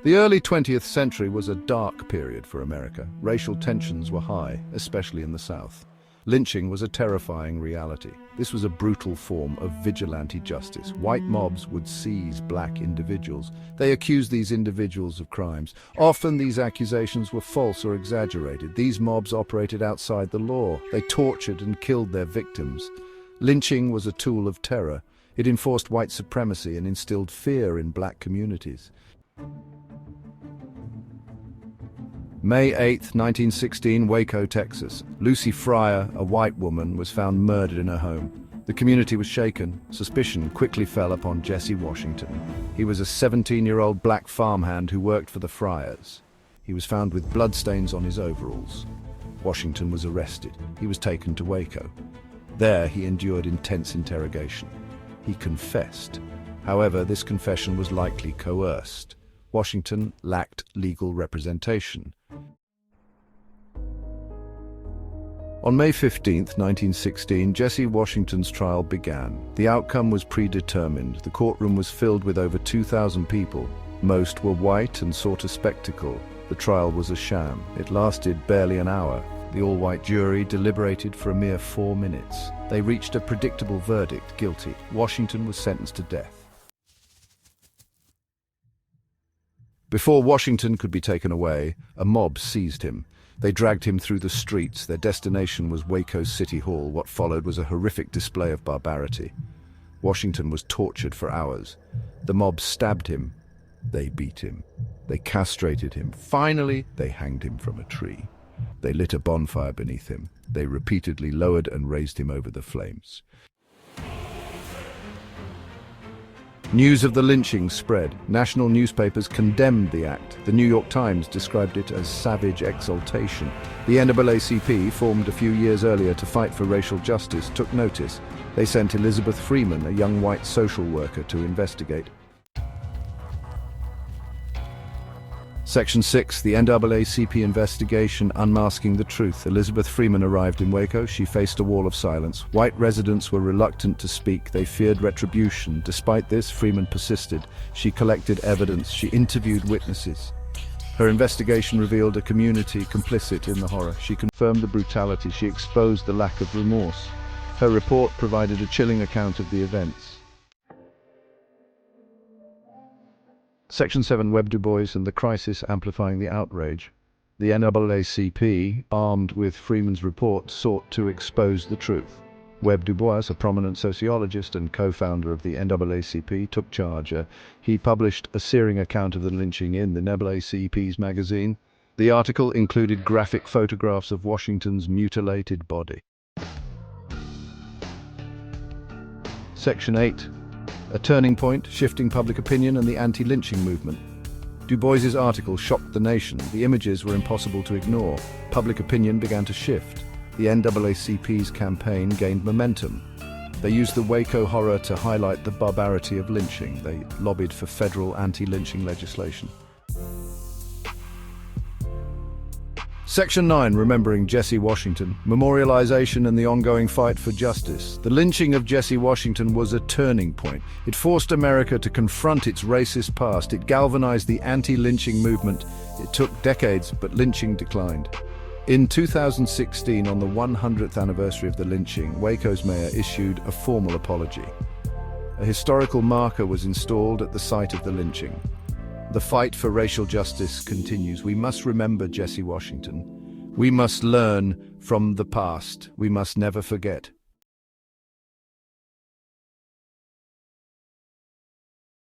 The early 20th century was a dark period for America. Racial tensions were high, especially in the South. Lynching was a terrifying reality. This was a brutal form of vigilante justice. White mobs would seize black individuals. They accused these individuals of crimes. Often these accusations were false or exaggerated. These mobs operated outside the law. They tortured and killed their victims. Lynching was a tool of terror. It enforced white supremacy and instilled fear in black communities. May 8, 1916, Waco, Texas. Lucy Fryer, a white woman, was found murdered in her home. The community was shaken. Suspicion quickly fell upon Jesse Washington. He was a 17-year-old black farmhand who worked for the Fryers. He was found with bloodstains on his overalls. Washington was arrested. He was taken to Waco. There he endured intense interrogation. He confessed. However, this confession was likely coerced. Washington lacked legal representation. On May 15, 1916, Jesse Washington's trial began. The outcome was predetermined. The courtroom was filled with over 2,000 people. Most were white and sought a spectacle. The trial was a sham. It lasted barely an hour. The all-white jury deliberated for a mere 4 minutes. They reached a predictable verdict: guilty. Washington was sentenced to death. Before Washington could be taken away, a mob seized him. They dragged him through the streets. Their destination was Waco City Hall. What followed was a horrific display of barbarity. Washington was tortured for hours. The mob stabbed him. They beat him. They castrated him. Finally, they hanged him from a tree. They lit a bonfire beneath him. They repeatedly lowered and raised him over the flames. News of the lynching spread. National newspapers condemned the act. The New York Times described it as savage exultation. The NAACP, formed a few years earlier to fight for racial justice, took notice. They sent Elizabeth Freeman, a young white social worker, to investigate. Section 6, the NAACP investigation, unmasking the truth. Elizabeth Freeman arrived in Waco. She faced a wall of silence. White residents were reluctant to speak. They feared retribution. Despite this, Freeman persisted. She collected evidence. She interviewed witnesses. Her investigation revealed a community complicit in the horror. She confirmed the brutality. She exposed the lack of remorse. Her report provided a chilling account of the events. Section 7, Webb Du Bois and the crisis amplifying the outrage. The NAACP, armed with Freeman's report, sought to expose the truth. Webb Du Bois, a prominent sociologist and co-founder of the NAACP, took charge. He published a searing account of the lynching in the NAACP's magazine. The article included graphic photographs of Washington's mutilated body. Section 8. A turning point, shifting public opinion and the anti-lynching movement. Du Bois's article shocked the nation. The images were impossible to ignore. Public opinion began to shift. The NAACP's campaign gained momentum. They used the Waco horror to highlight the barbarity of lynching. They lobbied for federal anti-lynching legislation. Section 9, remembering Jesse Washington, memorialization and the ongoing fight for justice. The lynching of Jesse Washington was a turning point. It forced America to confront its racist past. It galvanized the anti-lynching movement. It took decades, but lynching declined. In 2016, on the 100th anniversary of the lynching, Waco's mayor issued a formal apology. A historical marker was installed at the site of the lynching. The fight for racial justice continues. We must remember Jesse Washington. We must learn from the past. We must never forget.